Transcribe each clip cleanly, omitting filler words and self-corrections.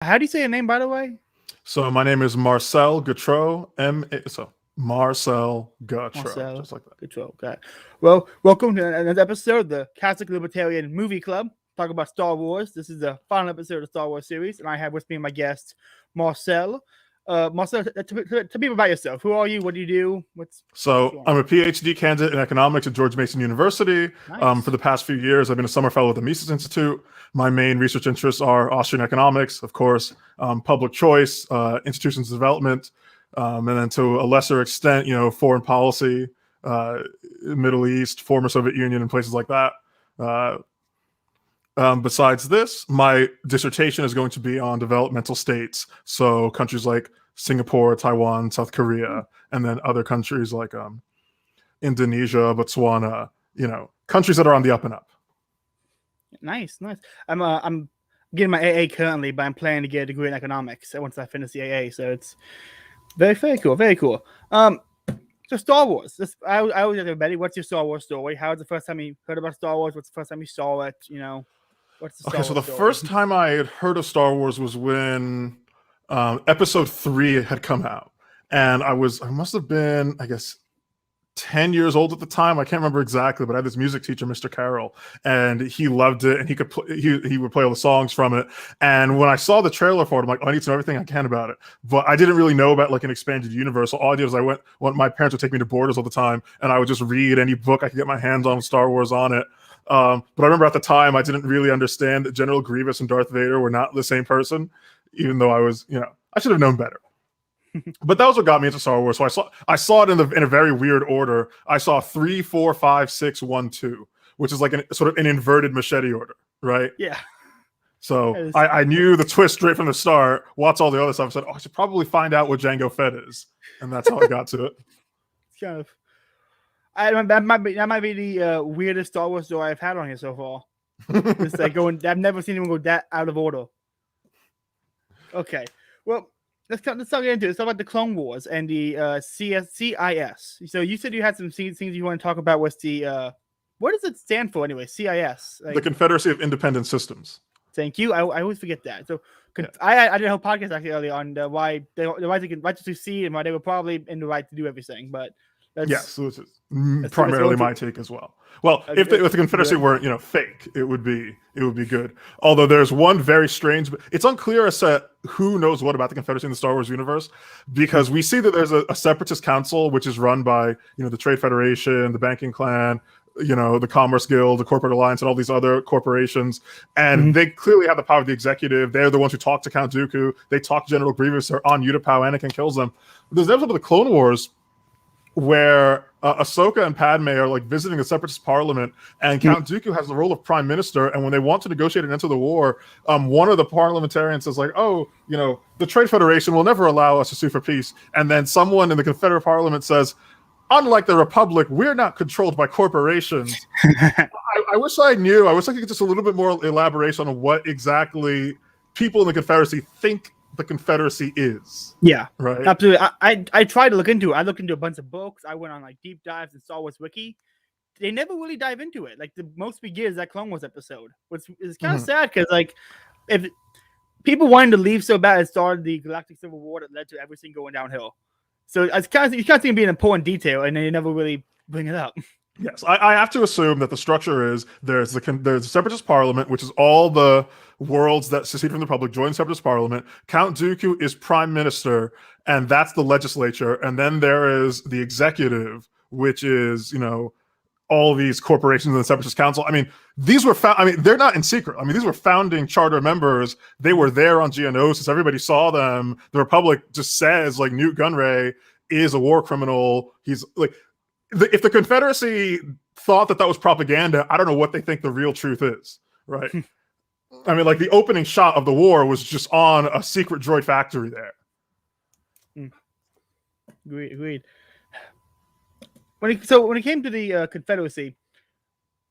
How do you say your name, by the way? So my name is Marcel Gautreau. Marcel Gautreau, Marcel. just like that. Good job. Got it. Well, welcome to another episode of the Catholic Libertarian Movie Club. Talk about Star Wars. This is the final episode of the Star Wars series, and I have with me my guest, Marcel. Marcel, tell me about yourself. Who are you? What do you do? What's So going on? I'm a PhD candidate in economics at George Mason University. For Nice. the past few years, I've been a summer fellow at the Mises Institute. My main research interests are Austrian economics, of course, public choice, institutions development, and then to a lesser extent, foreign policy, Middle East, former Soviet Union, and places like that. Uh, Besides this, my dissertation is going to be on developmental states. So countries like Singapore, Taiwan, South Korea, and then other countries like Indonesia, Botswana, countries that are on the up and up. Nice. I'm getting my AA currently, but I'm planning to get a degree in economics once I finish the AA. So it's very cool. Very cool. So Star Wars. I always ask everybody, what's your Star Wars story? How was the first time you heard about Star Wars? What's the first time you saw it? What's the Star Okay, so Wars the story? first time I had heard of Star Wars was when Episode 3 had come out, and I must have been, I guess, 10 years old at the time. I can't remember exactly, but I had this music teacher, Mr. Carroll, and he loved it, and he would play all the songs from it. And when I saw the trailer for it, I'm like, oh, I need to know everything I can about it. But I didn't really know about like an expanded universe. So all I did was my parents would take me to Borders all the time, and I would just read any book I could get my hands on with Star Wars on it. But I remember at the time I didn't really understand that General Grievous and Darth Vader were not the same person, even though I should have known better. But that was what got me into Star Wars. So I saw it in a very weird order. I saw 3, 4, 5, 6, 1, 2, which is like sort of an inverted machete order, right? Yeah. So I knew the twist straight from the start. Watched all the other stuff. I said, I should probably find out what Jango Fett is, and that's how I got to it. It's kind of. That might be the weirdest Star Wars story I've had on here so far. It's like I've never seen anyone go that out of order. Okay, well, let's get into it. Let's talk about the Clone Wars and the CIS. So you said you had some things you want to talk about. What's the what does it stand for anyway? CIS, the Confederacy of Independent Systems. Thank you. I always forget that. So Yeah. I did a whole podcast actually earlier on why they right to succeed and why they were probably in the right to do everything, but. Yes, which is primarily my take as well. Well, if the Confederacy weren't, fake, it would be good. Although there's one very strange, it's unclear as to who knows what about the Confederacy in the Star Wars universe, because we see that there's a separatist council which is run by the Trade Federation, the Banking Clan, the Commerce Guild, the Corporate Alliance, and all these other corporations, and they clearly have the power of the executive. They're the ones who talk to Count Dooku. They talk to General Grievous. They're on Utapau. Anakin kills them. There's an episode of the Clone Wars where Ahsoka and Padme are like visiting the Separatist Parliament, and Count Dooku has the role of Prime Minister. And when they want to negotiate an end to the war, one of the parliamentarians says like, "Oh, the Trade Federation will never allow us to sue for peace." And then someone in the Confederate Parliament says, "Unlike the Republic, we're not controlled by corporations." I wish I knew. I wish I could get just a little bit more elaboration on what exactly people in the Confederacy think the Confederacy is. Yeah, right. Absolutely. I tried to look into it. I looked into a bunch of books. I went on like deep dives in Star Wars Wiki. They never really dive into it. Like the most we get is that Clone Wars episode, which is kind of sad because like if people wanted to leave so bad, it started the Galactic Civil War that led to everything going downhill. So it's kind of seem to be an important detail, and they never really bring it up. Yes, I have to assume that the structure is there's the Separatist Parliament, which is all the worlds that secede from the Republic join the Separatist Parliament. Count Dooku is Prime Minister, and that's the legislature. And then there is the executive, which is all these corporations in the Separatist Council. I mean, these were they're not in secret. I mean, these were founding charter members. They were there on Geonosis. Everybody saw them. The Republic just says like Newt Gunray is a war criminal. He's like. If the Confederacy thought that was propaganda, I don't know what they think the real truth is, right? I mean, like the opening shot of the war was just on a secret droid factory there. Agreed. When it came to the Confederacy,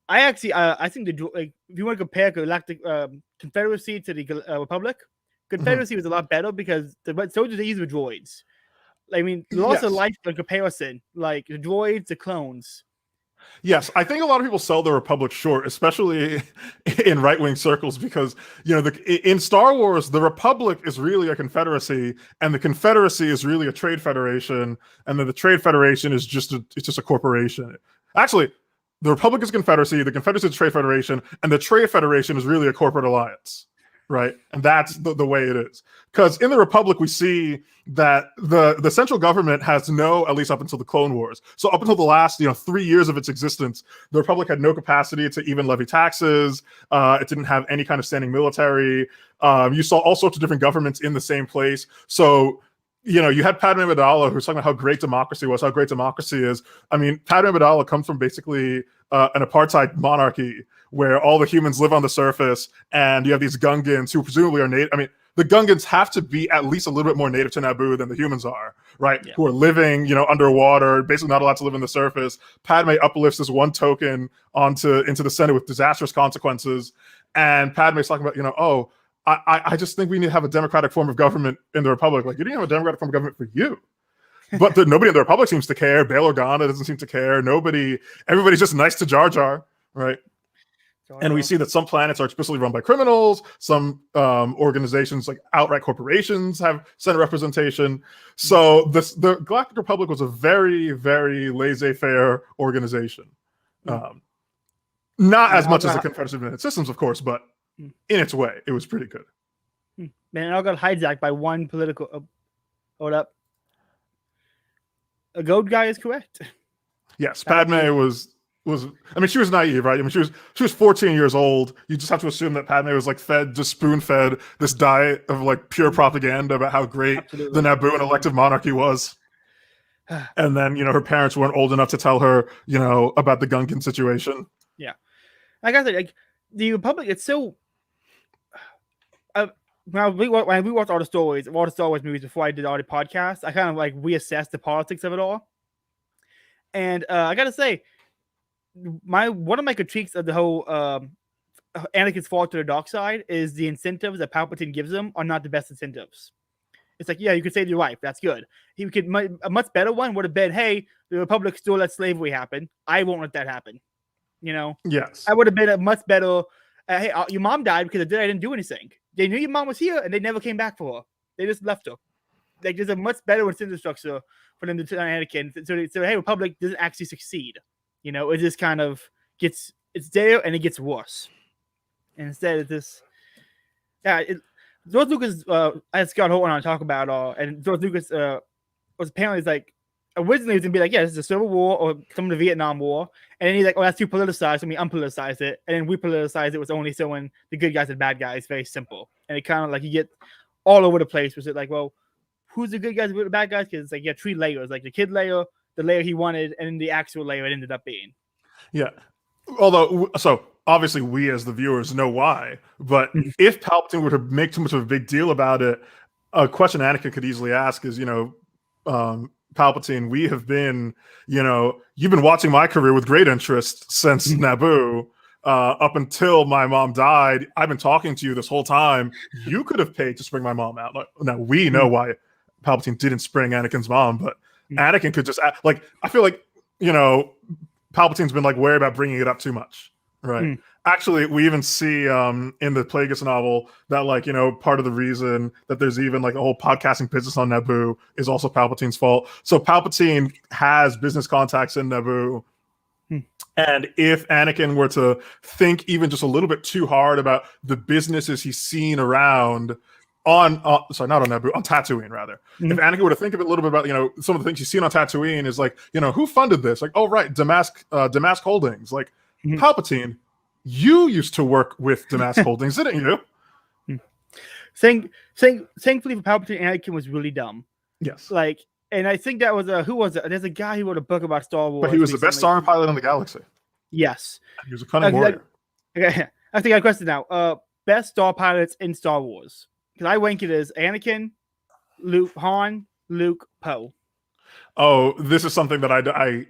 I think if you want to compare Galactic Confederacy to the Republic, Confederacy was a lot better because the soldiers they used were droids. I mean, lots of life in comparison, like the droids, the clones. Yes, I think a lot of people sell the Republic short, especially in right-wing circles, because in Star Wars, the Republic is really a confederacy, and the Confederacy is really a trade federation, and then the Trade Federation is just a corporation. Actually, the Republic is a confederacy, the Confederacy is a trade federation, and the Trade Federation is really a corporate alliance, right? And that's the way it is. Because in the Republic, we see that the central government has at least up until the Clone Wars. So up until the last 3 years of its existence, the Republic had no capacity to even levy taxes. It didn't have any kind of standing military. You saw all sorts of different governments in the same place. So you had Padme Amidala, who's talking about how great democracy was, how great democracy is. I mean, Padme Amidala comes from basically an apartheid monarchy where all the humans live on the surface, and you have these Gungans who presumably are native. I mean, the Gungans have to be at least a little bit more native to Naboo than the humans are, right? Yeah. Who are living, underwater, basically not allowed to live on the surface. Padme uplifts this one token into the Senate with disastrous consequences, and Padme's talking about, I just think we need to have a democratic form of government in the Republic. Like, you didn't have a democratic form of government for you. But nobody in the Republic seems to care. Bail Organa doesn't seem to care. Everybody's just nice to Jar Jar, right? And we see that some planets are explicitly run by criminals. Some organizations, like outright corporations, have Senate representation. So the Galactic Republic was a very, very laissez-faire organization. Not as much as the Confederacy of United Systems, of course, but in its way, it was pretty good. Man, I got hijacked by one political. Hold up. A goat guy is correct. Yes, Padme was. I mean, she was naive, right? I mean, she was 14 years old. You just have to assume that Padme was just spoon-fed this diet of pure propaganda about how great the Nabooan elective monarchy was. And then, her parents weren't old enough to tell her, about the Gungan situation. Yeah. Like I said, the Republic, it's so... when we watched all the Star Wars movies before I did all the podcasts, I kind of reassessed the politics of it all. And I gotta say, one of my critiques of the whole Anakin's fall to the dark side is the incentives that Palpatine gives him are not the best incentives. It's like, yeah, you could save your life. That's good. A much better one would have been, hey, the Republic still let slavery happen. I won't let that happen. Yes. I would have been a much better, hey, your mom died because I didn't do anything. They knew your mom was here and they never came back for her. They just left her. There's a much better incentive structure for them to turn on Anakin. So hey, Republic doesn't actually succeed. It just kind of it's there and it gets worse. And instead of this, George Lucas, as Scott Holt on talk about, and George Lucas was apparently originally was gonna be this is a Civil War or some of the Vietnam War, and then he's like, oh, that's too politicized, so we unpoliticize it, and then we politicize it was only showing the good guys and bad guys. Very simple, and it kind of you get all over the place. Was it well, who's the good guys and the bad guys? Because it's you have 3 layers, the kid layer, the layer he wanted, and then the actual layer it ended up being. Yeah. Although, so obviously we as the viewers know why, but if Palpatine were to make too much of a big deal about it, a question Anakin could easily ask is, Palpatine, we have been, you've been watching my career with great interest since Naboo. Up until my mom died, I've been talking to you this whole time. You could have paid to spring my mom out. Now, we know why Palpatine didn't spring Anakin's mom, but Anakin could just I feel like Palpatine's been worried about bringing it up too much, right? Actually, we even see in the Plagueis novel that part of the reason that there's even a whole podcasting business on Naboo is also Palpatine's fault. So Palpatine has business contacts in Naboo, and if Anakin were to think even just a little bit too hard about the businesses he's seen around not on Naboo, on Tatooine rather. If Anakin were to think a little bit about some of the things he's seen on Tatooine is who funded this? Oh right, Damask Holdings. Palpatine, you used to work with Damask Holdings, didn't you? Thankfully for Palpatine, Anakin was really dumb. Yes. And I think that was who was it? There's a guy who wrote a book about Star Wars. But he was the best starring pilot in the galaxy. Yes. He was a cunning warrior. Okay, I think I have a question now. Best star pilots in Star Wars. Because I rank it as Anakin, Han, Luke, Poe. Oh, this is something that I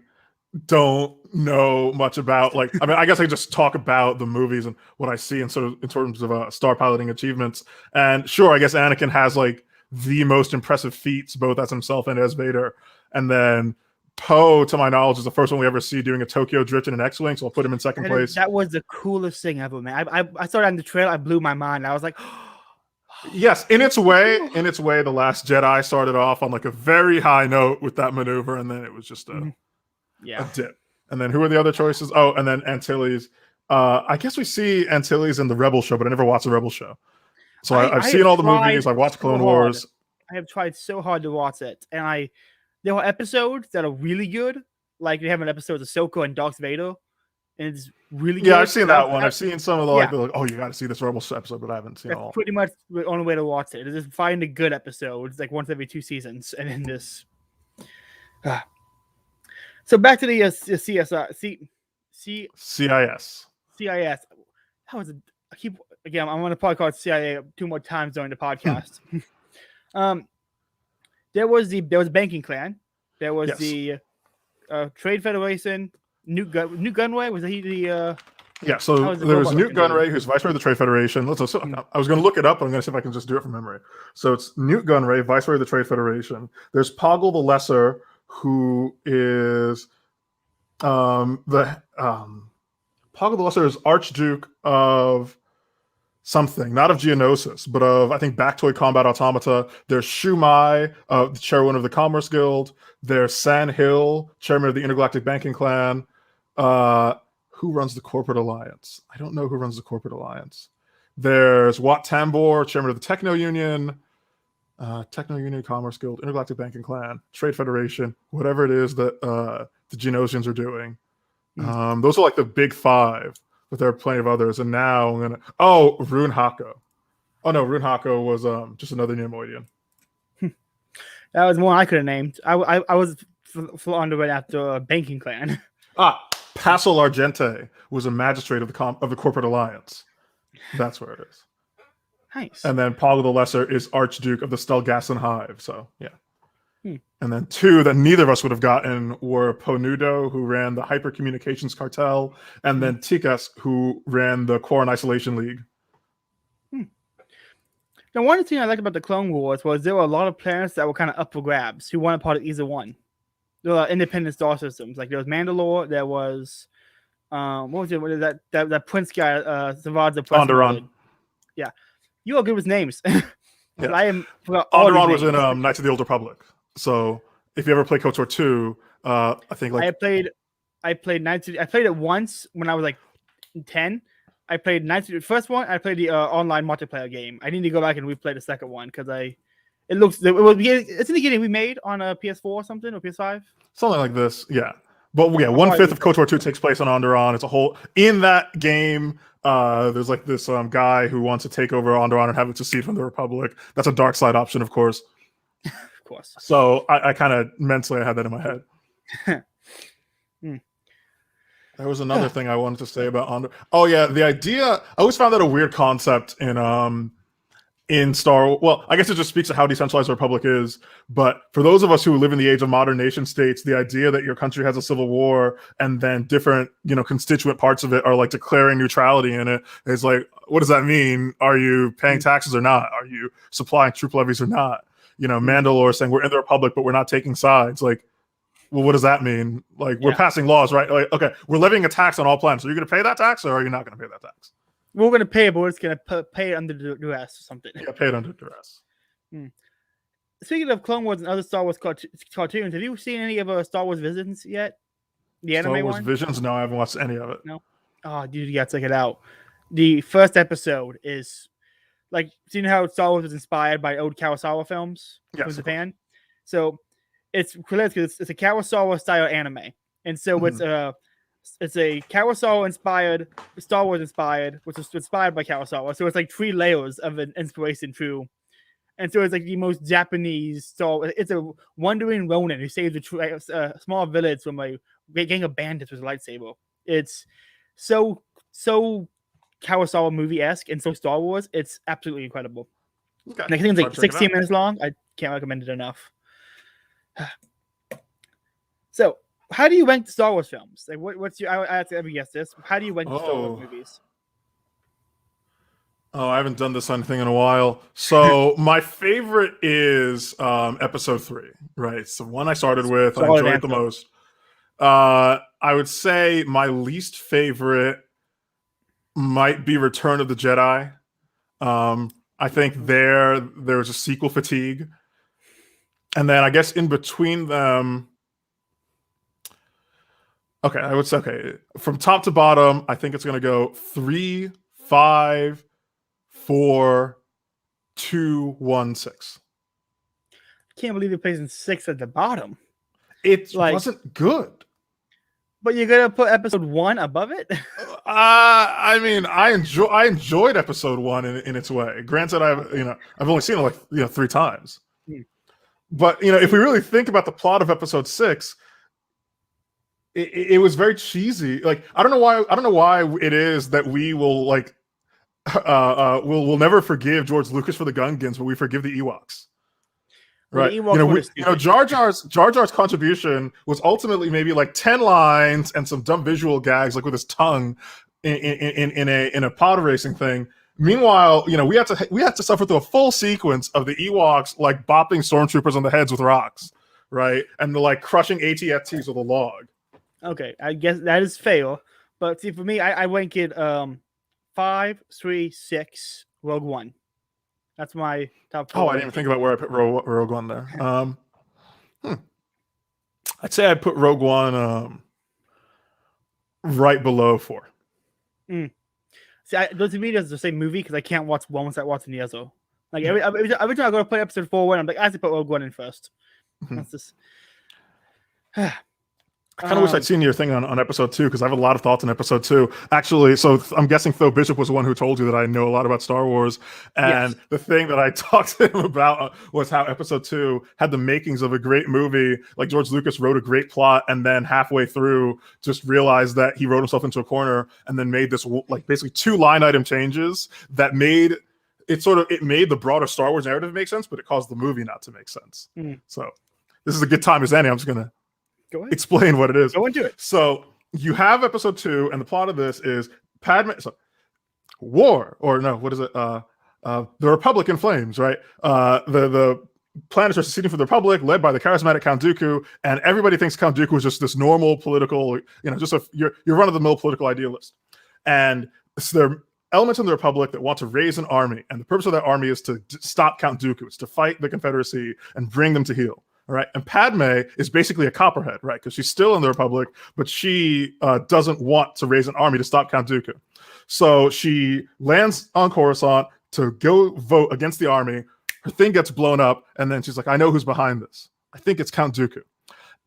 don't know much about. I guess I just talk about the movies and what I see in terms of star piloting achievements. And sure, I guess Anakin has the most impressive feats, both as himself and as Vader. And then Poe, to my knowledge, is the first one we ever see doing a Tokyo drift in an X-wing, so I'll put him in second place. That was the coolest thing ever, man. I saw that in the trailer. I blew my mind. I was like, yes, in its way, The Last Jedi started off on like a very high note with that maneuver, and then it was just a dip. And then who are the other choices? Oh, and then Antilles. I guess we see Antilles in the Rebel show, but I never watched the Rebel show. So I've seen all the movies. I've watched Clone Wars. I have tried so hard to watch it, and there are episodes that are really good. Like they have an episode of Ahsoka and Darth Vader, and it's really good. Yeah, I've seen that one. I've seen some of the like, oh, you got to see this Rebel episode, but I haven't seen it all. Pretty much the only way to watch it is just find a good episode. It's like once every 2 seasons, and in this. So back to the CIS. That was I'm going to probably call it CIA 2 more times during the podcast. There was Banking Clan. There was the Trade Federation. Newt Gunray, was he the? Yeah, so there was Newt Gunray, who's vice president of the Trade Federation. I was going to look it up, but I'm going to see if I can just do it from memory. So it's Newt Gunray, vice president of the Trade Federation. There's Poggle the Lesser, who is Poggle the Lesser is Archduke of something, not of Geonosis, but of, I think, Bactoid Combat Automata. There's Shu Mai, the chairman of the Commerce Guild. There's San Hill, chairman of the Intergalactic Banking Clan. Who runs the Corporate Alliance? I don't know who runs the Corporate Alliance. There's Wat Tambor, chairman of the Techno Union, Commerce Guild, Intergalactic Banking Clan, Trade Federation, whatever it is that the Geonosians are doing. Those are like the big 5, but there are plenty of others. And now I'm gonna Rune Hako. Oh no, Rune Hako was just another Neimoidian. That was one I could have named. I was on the way after Banking Clan. Passel Argente was a magistrate of the Corporate Alliance. That's where it is. Nice. And then Poggle the Lesser is Archduke of the Stelgassan Hive. So yeah. And then 2 that neither of us would have gotten were Ponudo, who ran the Hypercommunications Cartel, and then Tikas, who ran the Quarren Isolation League. Now, one thing I liked about the Clone Wars was there were a lot of planets that were kind of up for grabs who wanted part of either one. There were independent star systems. Like there was Mandalore, there was what was it? What is that Prince guy, Savard the Onderon. Yeah. You are good with names. Yeah. Onderon was in Knights of the Old Republic. So if you ever play KOTOR 2, I think like I played it once when I was like 10. I played the first one. I played the online multiplayer game. I need to go back and replay the second one because it's in the game we made on a PS4 or something or PS5. Something like this, yeah. But yeah, 1/5 of KOTOR 2 takes place on Onderon. It's a whole in that game. There's like this guy who wants to take over Onderon and have it secede from the Republic. That's a dark side option, of course. Of course. So I kind of mentally I had that in my head. There was another thing I wanted to say about Onderon. Oh yeah, the idea. I always found that a weird concept in Star Wars. Well, I guess it just speaks to how decentralized the Republic is. But for those of us who live in the age of modern nation states, the idea that your country has a civil war and then different, constituent parts of it are like declaring neutrality in it is like, what does that mean? Are you paying taxes or not? Are you supplying troop levies or not? Mandalore saying we're in the Republic, but we're not taking sides. Like, well, what does that mean? Like, we're passing laws, right? Like, okay, we're levying a tax on all planets. Are you going to pay that tax or are you not going to pay that tax? We're going to pay it, but we're just going to pay it under duress or something. Yeah, pay it under duress. Speaking of Clone Wars and other Star Wars cartoons, have you seen any of Star Wars Visions yet? The anime Star Wars one? Visions? No, I haven't watched any of it. No? Oh, dude, you got to check it out. The first episode is like, seeing how Star Wars was inspired by old Kurosawa films from Japan. So it's a Kurosawa style anime, and so it's a Kurosawa inspired, Star Wars inspired, which was inspired by Kurosawa. So it's like 3 layers of an inspiration through, and so it's like the most Japanese Star. It's a wandering Ronin who saves a small village from a gang of bandits with a lightsaber. It's so Kurosawa movie-esque and so Star Wars. It's absolutely incredible. Okay. And I think it's like 16 minutes long. I can't recommend it enough. So, how do you rank the Star Wars films? Like, what's your? I have to guess this. How do you rank the Star Wars movies? Oh, I haven't done this thing in a while. So my favorite is episode 3. Right, it's the one I started with. I Solid enjoyed it the answer. most. I would say my least favorite might be Return of the Jedi. I think there's a sequel fatigue, and then I guess in between them. Okay, I would say from top to bottom. I think it's going to go 3, 5, 4, 2, 1, 6. Can't believe it plays in 6 at the bottom. It wasn't good. But you're gonna put episode 1 above it? I mean, I enjoyed episode 1 in its way. Granted, I've only seen it like 3 times. But if we really think about the plot of episode 6, it was very cheesy. Like I don't know why it is that we will like we'll never forgive George Lucas for the Gungans, but we forgive the Ewoks. Right, Jar Jar's contribution was ultimately maybe like 10 lines and some dumb visual gags, like with his tongue in a pod racing thing. Meanwhile, we had to suffer through a full sequence of the Ewoks like bopping stormtroopers on the heads with rocks, right, and like crushing AT-ATs with a log. Okay, I guess that is fair, but see, for me, I rank it 5, 3, 6, Rogue One. That's my top 4. Oh, I didn't even think about where I put Rogue One there. I'd say I'd put Rogue One right below 4. See, to me, it's the same movie because I can't watch one without watching the other. Like every time I go to play episode 4, I'm like, I have to put Rogue One in first. That's just. I kind of wish I'd seen your thing on episode 2 because I have a lot of thoughts on episode 2. Actually, so I'm guessing Phil Bishop was the one who told you that I know a lot about Star Wars. And the thing that I talked to him about was how episode 2 had the makings of a great movie. Like George Lucas wrote a great plot and then halfway through just realized that he wrote himself into a corner and then made this like basically 2 line item changes that made it made the broader Star Wars narrative make sense, but it caused the movie not to make sense. So this is a good time as any. I'm just going to explain what it is. Go into it. So you have episode 2, and the plot of this is Padme. So, war, or no, what is it? The Republic in flames, right? The planets are seceding from the Republic, led by the charismatic Count Dooku, and everybody thinks Count Dooku is just this normal political, just your run-of-the-mill political idealist. And so there are elements in the Republic that want to raise an army, and the purpose of that army is to stop Count Dooku. It's to fight the Confederacy and bring them to heel. All right, and Padme is basically a copperhead, right? Because she's still in the Republic, but she doesn't want to raise an army to stop Count Dooku. So she lands on Coruscant to go vote against the army. Her thing gets blown up, and then she's like, I know who's behind this. I think it's Count Dooku.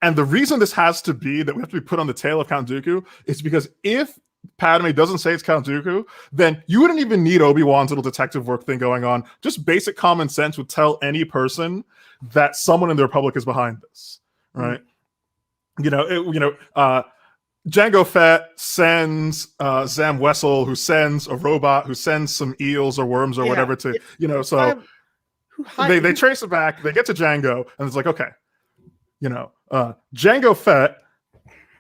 And the reason this has to be that we have to be put on the tail of Count Dooku is because if Padme doesn't say it's Count Dooku, then you wouldn't even need Obi-Wan's little detective work thing going on. Just basic common sense would tell any person that someone in the Republic is behind this, right? Jango Fett sends Zam Wessel, who sends a robot, who sends some eels or worms or whatever to, so they trace it back, they get to Jango, and it's like, okay, Jango Fett,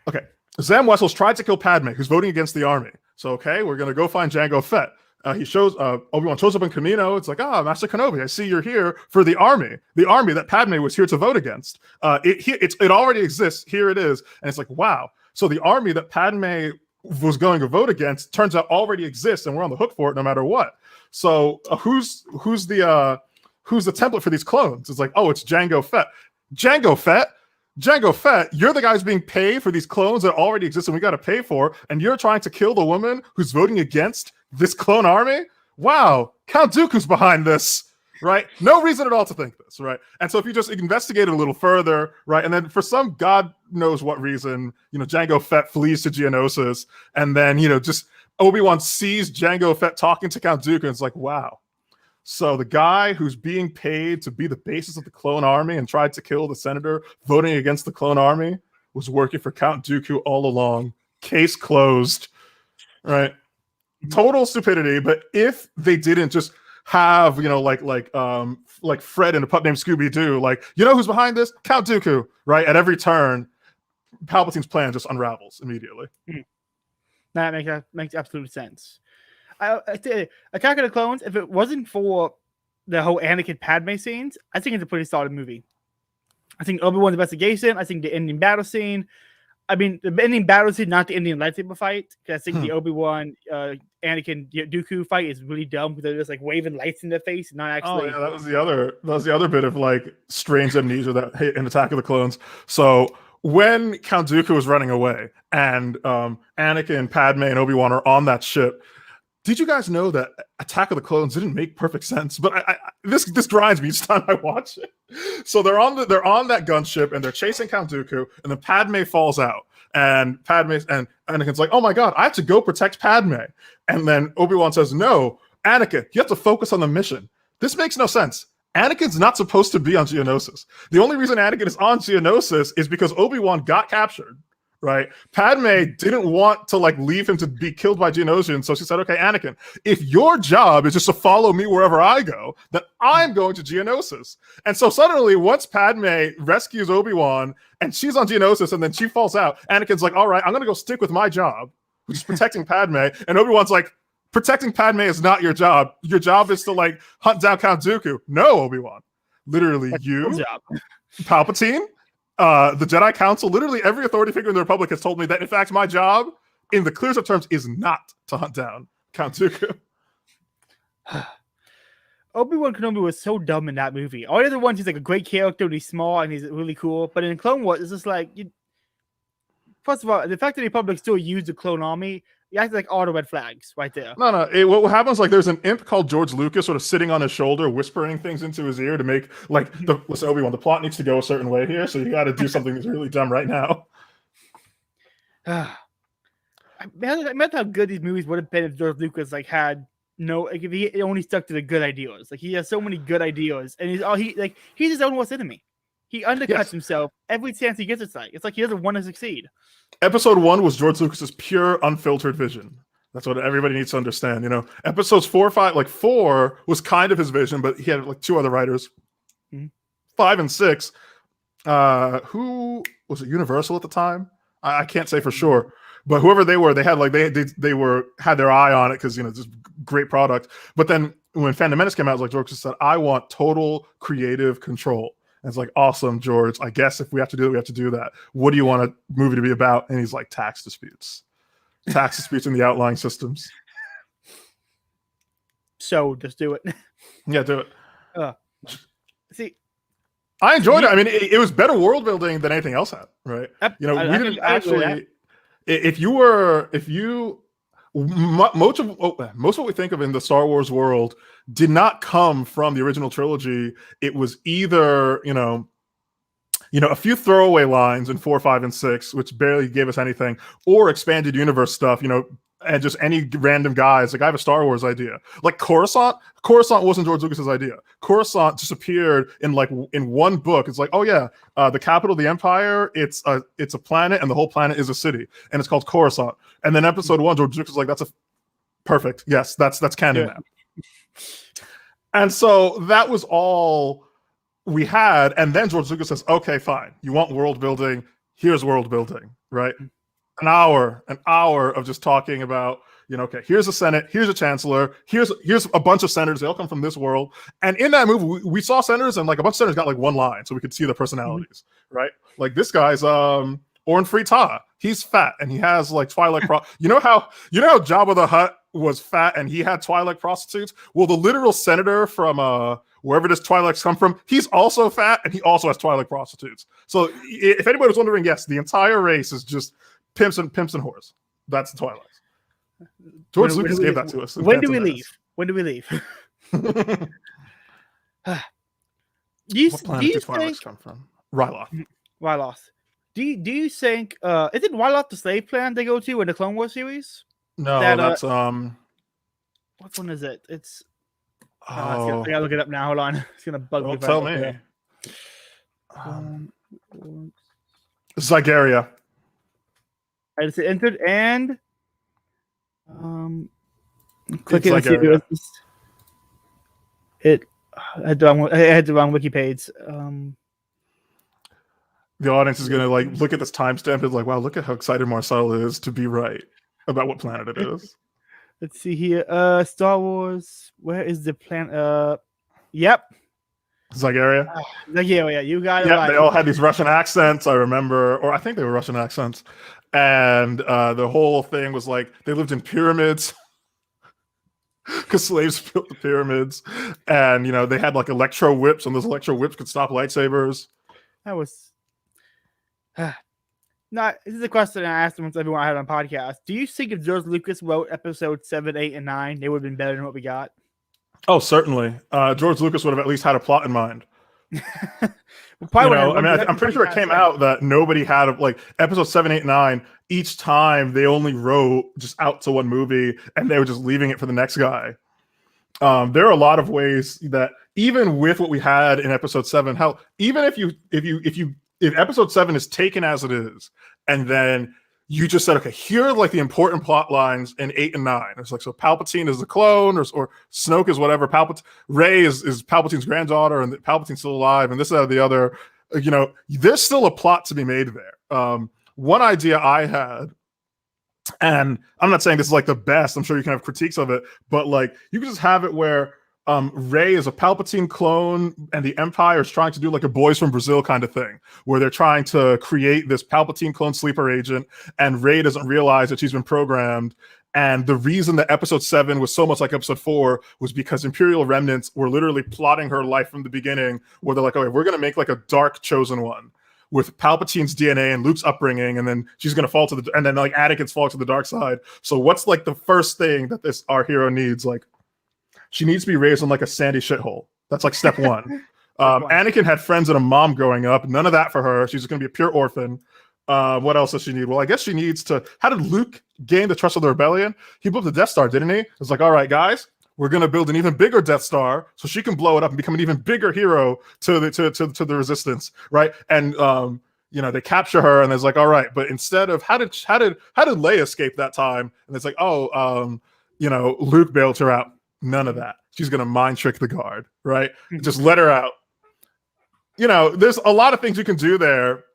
okay, Zam Wessel's tried to kill Padme, who's voting against the army. So, okay, we're going to go find Jango Fett. Obi-Wan shows up in Camino. It's like, Master Kenobi, I see you're here for the army that Padme was here to vote against. It already exists. Here it is. And it's like, wow. So the army that Padme was going to vote against turns out already exists, and we're on the hook for it no matter what. So who's the template for these clones? It's like, oh, it's Jango Fett. Jango Fett, you're the guy who's being paid for these clones that already exist and we got to pay for, and you're trying to kill the woman who's voting against this clone army? Wow, Count Dooku's behind this, right? No reason at all to think this, right? And so if you just investigate it a little further, right, and then for some God knows what reason, Jango Fett flees to Geonosis, and then, just Obi-Wan sees Jango Fett talking to Count Dooku, and it's like, wow. So the guy who's being paid to be the basis of the clone army and tried to kill the senator voting against the clone army was working for Count Dooku all along. Case closed, right? Total stupidity. But if they didn't just have, like Fred in a pup named Scooby-Doo, like, who's behind this? Count Dooku, right? At every turn, Palpatine's plan just unravels immediately. That makes absolute sense. I'd say Attack of the Clones, if it wasn't for the whole Anakin Padme scenes, I think it's a pretty solid movie. I think Obi-Wan's investigation. I think the ending battle scene. I mean, the ending battle scene, not the ending lightsaber fight. Because I think the Obi-Wan, Anakin, Dooku fight is really dumb because they're just like waving lights in their face, and not actually. Oh yeah, that was the other bit of like strange amnesia that hit in Attack of the Clones. So when Count Dooku was running away, and Anakin, Padme, and Obi-Wan are on that ship. Did you guys know that Attack of the Clones didn't make perfect sense? But this grinds me each time I watch it. So they're on that gunship and they're chasing Count Dooku, and then Padme falls out, and Anakin's like, "Oh my god, I have to go protect Padme." And then Obi-Wan says, "No, Anakin, you have to focus on the mission." This makes no sense. Anakin's not supposed to be on Geonosis. The only reason Anakin is on Geonosis is because Obi-Wan got captured. Right, Padme didn't want to like leave him to be killed by Geonosians, so she said, "Okay, Anakin, if your job is just to follow me wherever I go, then I'm going to Geonosis." And so suddenly, once Padme rescues Obi-Wan and she's on Geonosis, and then she falls out, Anakin's like, "All right, I'm going to go stick with my job, which is protecting Padme." And Obi-Wan's like, "Protecting Padme is not your job. Your job is to like hunt down Count Dooku." "No, Obi-Wan, literally, that's you, Palpatine." The Jedi Council, literally every authority figure in the Republic has told me that, in fact, my job, in the clearest of terms, is not to hunt down Count Dooku. Obi-Wan Kenobi was so dumb in that movie. All the other ones, he's like a great character, and he's small, and he's really cool. But in Clone Wars, it's just like, first of all, the fact that the Republic still used the clone army, you have to like all the red flags right there. No. What happens, like, there's an imp called George Lucas sort of sitting on his shoulder, whispering things into his ear to make, like, listen, Obi-Wan, the plot needs to go a certain way here, so you got to do something that's really dumb right now. I meant how good these movies would have been if George Lucas like had if he only stuck to the good ideas. Like, he has so many good ideas, and he's his own worst enemy. He undercuts himself every chance he gets. It's like he doesn't want to succeed. Episode 1 was George Lucas's pure, unfiltered vision. That's what everybody needs to understand. You know, episodes 4, 5, like 4 was kind of his vision, but he had like 2 other writers. 5 and 6, who was it? Universal at the time? I can't say for sure, but whoever they were, they had like had their eye on it because, you know, just great product. But then when Phantom Menace came out, it was like George just said, "I want total creative control." And it's like, "Awesome, George. I guess if we have to do it, we have to do that. What do you want a movie to be about?" And he's like, "Tax disputes. Tax disputes in the outlying systems." So just do it. Yeah, do it. See, I enjoyed it. I mean, it was better world building than anything else had, right? You know, we didn't actually. Most of what we think of in the Star Wars world did not come from the original trilogy. It was either, you know, a few throwaway lines in 4, 5, and 6, which barely gave us anything, or expanded universe stuff, you know, and just any random guys. Like, I have a Star Wars idea. Like Coruscant wasn't George Lucas's idea. Coruscant just appeared in one book. It's like, oh yeah, the capital of the Empire, it's a planet, and the whole planet is a city, and it's called Coruscant. And then episode 1, George Lucas was like, "That's perfect. Yes, that's canon now." And so that was all we had. And then George Lucas says, "Okay, fine. You want world building? Here's world building, right?" An hour of just talking about, you know, okay, here's a Senate, here's a chancellor, here's a bunch of senators. They all come from this world. And in that movie, we saw senators, and like a bunch of senators got like one line, so we could see the personalities, right? Like this guy's Orn Free Taa. He's fat and he has like Twilight you know how Jabba the Hutt was fat and he had Twilight prostitutes? Well, the literal senator from wherever this Twi'leks come from, he's also fat and he also has Twilight prostitutes. So if anybody was wondering, yes, the entire race is just pimps and whores. That's the Twi'leks. George Lucas gave that to us. When do we leave? What planet do Twi'leks come from? Ryloth. Do you think isn't Ryloth the slave planet they go to in the Clone Wars series? No, that's what one is it? It's I gotta look it up now. Hold on. It's gonna bug me. Tell me. Zygeria. I just entered and click it. I had the wrong wiki page. The audience is gonna like look at this timestamp and like, wow, look at how excited Marcel is to be right about what planet it is. Let's see here. Star Wars. Where is the planet? Yep. Zygeria. Yeah, you got it Yeah, right. they all had these Russian accents, I remember, or I think they were Russian accents. And the whole thing was like they lived in pyramids because slaves built the pyramids. And, they had like electro whips, and those electro whips could stop lightsabers. That was. No, this is a question I asked almost everyone I had on podcast. Do you think if George Lucas wrote episode 7, 8, and 9, they would have been better than what we got? Oh, certainly. George Lucas would have at least had a plot in mind. Well, I'm pretty sure it came out that nobody had like episode 7, 8, 9. Each time they only wrote just out to one movie, and they were just leaving it for the next guy. There are a lot of ways that even with what we had in episode 7, how even if episode 7 is taken as it is, and then you just said, okay, here are like the important plot lines in 8 and 9. It's like, so Palpatine is the clone, or Snoke is whatever. Rey is Palpatine's granddaughter, and Palpatine's still alive, and this, that, or the other. There's still a plot to be made there. One idea I had, and I'm not saying this is like the best, I'm sure you can have critiques of it, but like you can just have it where Rey is a Palpatine clone, and the Empire is trying to do like a Boys from Brazil kind of thing, where they're trying to create this Palpatine clone sleeper agent, and Rey doesn't realize that she's been programmed. And the reason that episode 7 was so much like episode 4 was because Imperial remnants were literally plotting her life from the beginning, where they're like, okay, we're going to make like a dark chosen one with Palpatine's DNA and Luke's upbringing, and then she's going to fall to and then like Anakin's fall to the dark side. So what's like the first thing that our hero needs? Like, she needs to be raised in like a sandy shithole. That's like step one. Anakin had friends and a mom growing up. None of that for her. She's just going to be a pure orphan. What else does she need? Well, I guess she needs to. How did Luke gain the trust of the rebellion? He blew up the Death Star, didn't he? It's like, all right, guys, we're going to build an even bigger Death Star so she can blow it up and become an even bigger hero to the Resistance, right? And they capture her, and it's like, all right, but instead of how did Leia escape that time? And it's like, Luke bailed her out. None of that. She's going to mind trick the guard, right? Just let her out. There's a lot of things you can do there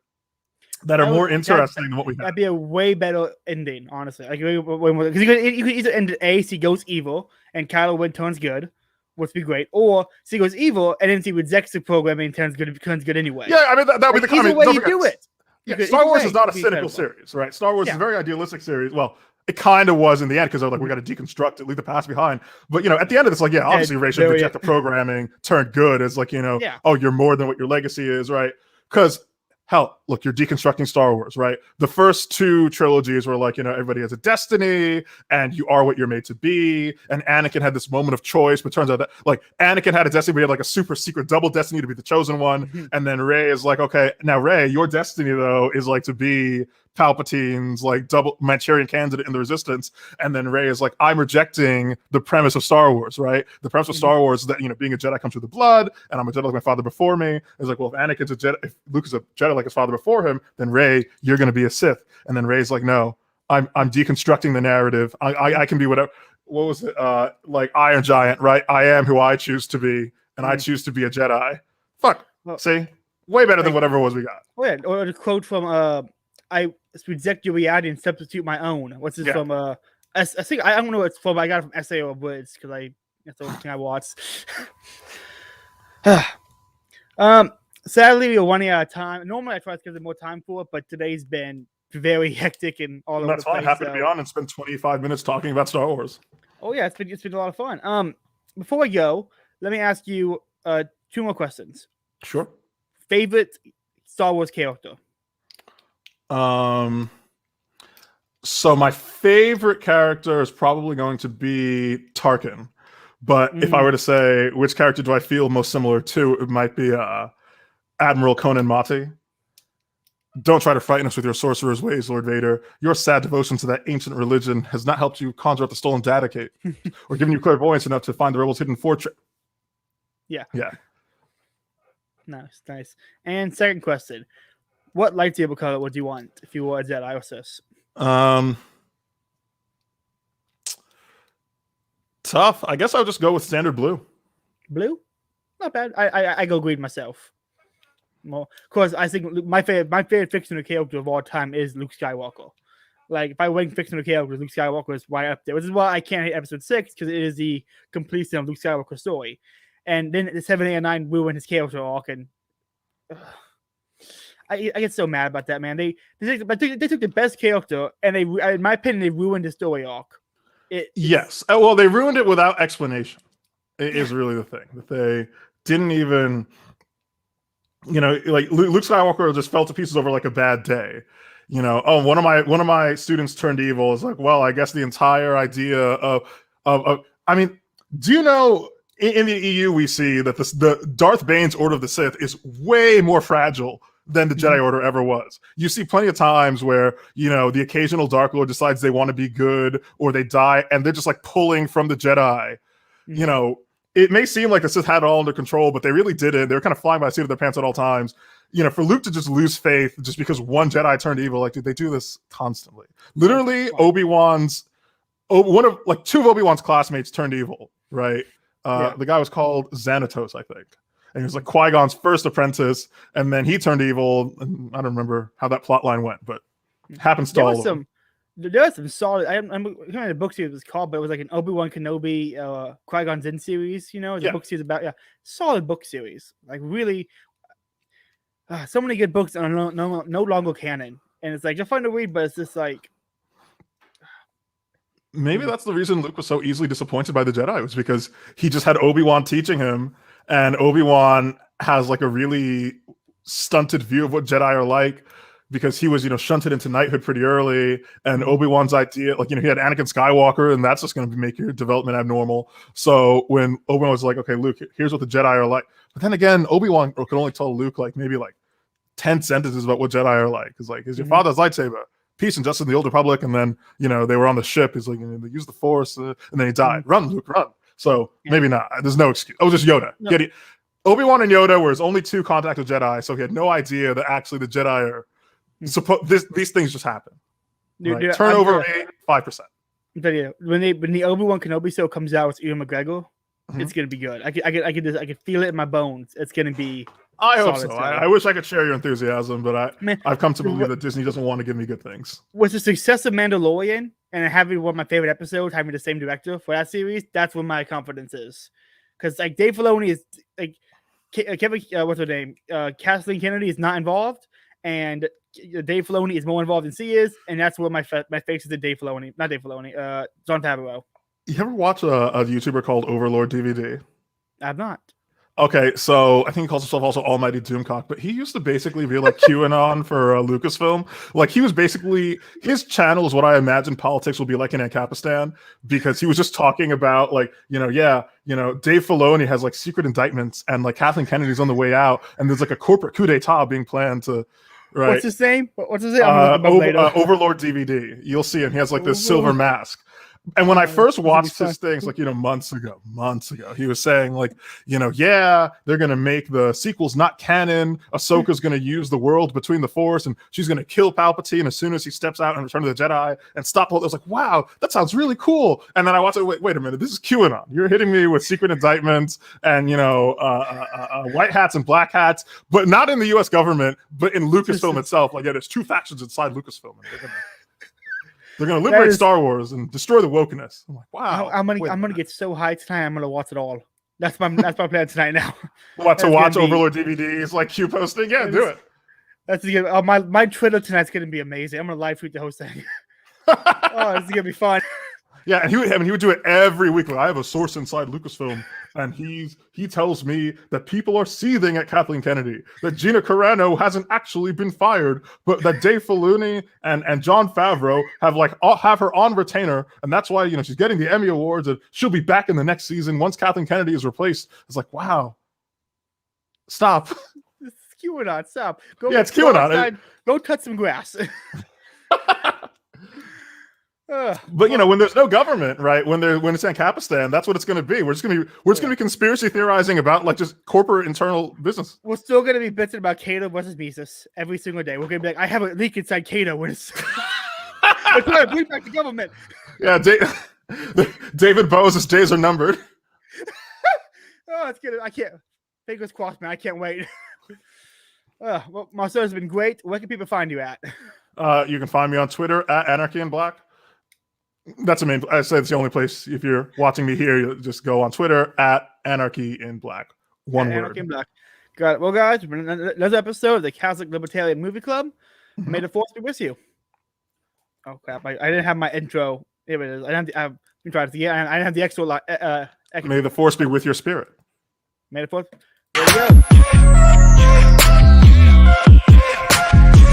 that are more interesting than what we have. That'd be a way better ending, honestly. Like, because you could either end A, she goes evil, and Kylo Ren turns good, which would be great, or she goes evil, and then she rejects the program and turns good anyway. Yeah, I mean, that would be the either way you do it. Yeah, Star Wars is not a cynical series, right? Star Wars is a very idealistic series. Well, it kind of was in the end, because they're like, we got to deconstruct it, leave the past behind. But at the end of it's like, yeah, obviously Rey should reject the programming, turn good. It's like, oh, you're more than what your legacy is, right? Because hell, look, you're deconstructing Star Wars, right? The first 2 trilogies were like, everybody has a destiny, and you are what you're made to be. And Anakin had this moment of choice, but turns out that like Anakin had a destiny, but he had like a super secret double destiny to be the chosen one. And then Rey is like, okay, now Rey, your destiny though is like to be Palpatine's like double Manchurian candidate in the Resistance. And then Rey is like, I'm rejecting the premise of Star Wars, right? The premise of Star Wars is that being a Jedi comes through the blood, and I'm a Jedi like my father before me. It's like, well, if Anakin's a Jedi, if Luke is a Jedi like his father before him, then Rey, you're going to be a Sith. And then Rey's like, no, I'm deconstructing the narrative. I can be whatever. What was it? Like Iron Giant, right? I am who I choose to be, and I choose to be a Jedi. Fuck. Well, see, way better than whatever it was we got. Oh yeah, or the quote from I reject your reality and substitute my own. What's this from? I think I don't know what it's from. But I got it from Essay or Words, because that's the only thing I watched. Sadly, we're running out of time. Normally, I try to give them more time for it, but today's been very hectic and all over the place. That's fine. Happy to be on and spend 25 minutes talking about Star Wars. Oh yeah, it's been a lot of fun. Before I go, let me ask you 2 more questions. Sure. Favorite Star Wars character? So my favorite character is probably going to be Tarkin. But if I were to say which character do I feel most similar to, it might be Admiral Conan Mati. Don't try to frighten us with your sorcerer's ways, Lord Vader. Your sad devotion to that ancient religion has not helped you conjure up the stolen data cave, or given you clairvoyance enough to find the rebels' hidden fortress. Yeah. Nice. And second question. What lightsaber color would you want if you were a Jedi or Sith? Tough. I guess I'll just go with standard blue. Blue? Not bad. I go green myself. More, because I think my favorite fictional character of all time is Luke Skywalker. Like if I went fictional characters, Luke Skywalker is right up there. Which is why I can't hate Episode 6 because it is the completion of Luke Skywalker's story. And then the 7, 8, and 9 ruined his character arc, and I get so mad about that, man. They took the best character, and in my opinion, they ruined the story arc. Yes. Well, they ruined it without explanation. It is really the thing that they didn't even, like Luke Skywalker just fell to pieces over like a bad day. One of my students turned evil. Is like, well, I guess the entire idea of I mean, do you know in the EU we see that the Darth Bane's Order of the Sith is way more fragile than the Jedi Order ever was. You see plenty of times where, the occasional Dark Lord decides they want to be good or they die and they're just like pulling from the Jedi. It may seem like the Sith had it all under control, but they really didn't. They were kind of flying by the seat of their pants at all times. For Luke to just lose faith just because one Jedi turned evil, like, dude, they do this constantly. Literally, two of Obi-Wan's classmates turned evil, right? The guy was called Xanatos, I think. And he was like Qui-Gon's first apprentice, and then he turned evil. And I don't remember how that plot line went, but it happens to all of them. There was some solid. I'm kind of the book series was called, but it was like an Obi-Wan Kenobi, Qui-Gon Jinn series. The book series about solid book series. Like really, so many good books are no longer canon, and it's like just fun to read, but it's just like maybe that's the reason Luke was so easily disappointed by the Jedi, was because he just had Obi-Wan teaching him, and Obi-Wan has like a really stunted view of what Jedi are like, because he was, shunted into knighthood pretty early, and Obi-Wan's idea, like, he had Anakin Skywalker, and that's just going to make your development abnormal. So when Obi-Wan was like, okay, Luke, here's what the Jedi are like. But then again, Obi-Wan could only tell Luke like maybe like 10 sentences about what Jedi are like. It's like, is your father's lightsaber? Peace and justice in the Old Republic. And then, they were on the ship. He's like, they use the Force, and then he died. Run, Luke, run. So maybe not. There's no excuse. Oh, just Yoda. No. Obi-Wan and Yoda were his only two contact with Jedi, so he had no idea that actually the Jedi are these things just happen. Right? Turnover rate 5%. When the Obi-Wan Kenobi show comes out with Ewan McGregor, it's gonna be good. I can feel it in my bones. It's gonna be. I hope so. I wish I could share your enthusiasm, but I've come to believe that Disney doesn't want to give me good things. With the success of Mandalorian and having one of my favorite episodes, having the same director for that series, that's where my confidence is. Because like Dave Filoni is like Kevin, what's her name? Kathleen Kennedy is not involved, and Dave Filoni is more involved than she is, and that's where my face is to Dave Filoni, not Dave Filoni, Jon Favreau. You ever watch a YouTuber called Overlord DVD? I've not. Okay, so I think he calls himself also Almighty Doomcock, but he used to basically be like QAnon for Lucasfilm. Like he was basically, his channel is what I imagine politics will be like in Ancapistan, because he was just talking about like, Dave Filoni has like secret indictments, and like Kathleen Kennedy's on the way out, and there's like a corporate coup d'etat being planned to. Right. What's his name? Overlord DVD. You'll see him. He has like this silver mask. And when I first watched his things, like, months ago, he was saying like, they're going to make the sequels not canon. Ahsoka's going to use the world between the Force, and she's going to kill Palpatine as soon as he steps out and Return of the Jedi and stop all. I was like, wow, that sounds really cool. And then I watched it. Wait a minute. This is QAnon. You're hitting me with secret indictments and, white hats and black hats, but not in the U.S. government, but in Lucasfilm itself. Like, there's two factions inside Lucasfilm. And they're gonna liberate Star Wars and destroy the wokeness. I'm like, wow. I'm gonna get so high tonight. I'm gonna watch it all. That's my plan tonight now. What, to watch Overlord DVDs like Q posting? Yeah, do it. That's my Twitter tonight's gonna be amazing. I'm gonna live tweet the whole thing. Oh, this is gonna be fun. Yeah, and he would do it every week. Like, I have a source inside Lucasfilm, and he tells me that people are seething at Kathleen Kennedy, that Gina Carano hasn't actually been fired, but that Dave Filoni and Jon Favreau have her on retainer, and that's why she's getting the Emmy Awards, and she'll be back in the next season once Kathleen Kennedy is replaced. It's like, wow, stop. It's QAnon. Stop. It's QAnon. Go cut some grass. But when there's no government, right? When it's Ancapistan, that's what it's going to be. We're just going to be conspiracy theorizing about like just corporate internal business. We're still going to be bitching about Cato versus Mises every single day. We're going to be like, I have a leak inside Cato. When it's bring back the government. Yeah, David Bowe's days are numbered. Oh, it's good. I can't. Fingers crossed, man. I can't wait. Well, Marcel has been great. Where can people find you at? You can find me on Twitter at Anarchy in Black. That's the main. I said it's the only place. If you're watching me here, you just go on Twitter at Anarchy in Black. One word. Anarchy in Black. Got it. Well, guys, another episode of the Catholic Libertarian Movie Club. May the force be with you. Oh crap! I didn't have my intro. Here it is. I didn't have I didn't have the extra. May the force be with your spirit. May the force. There you go.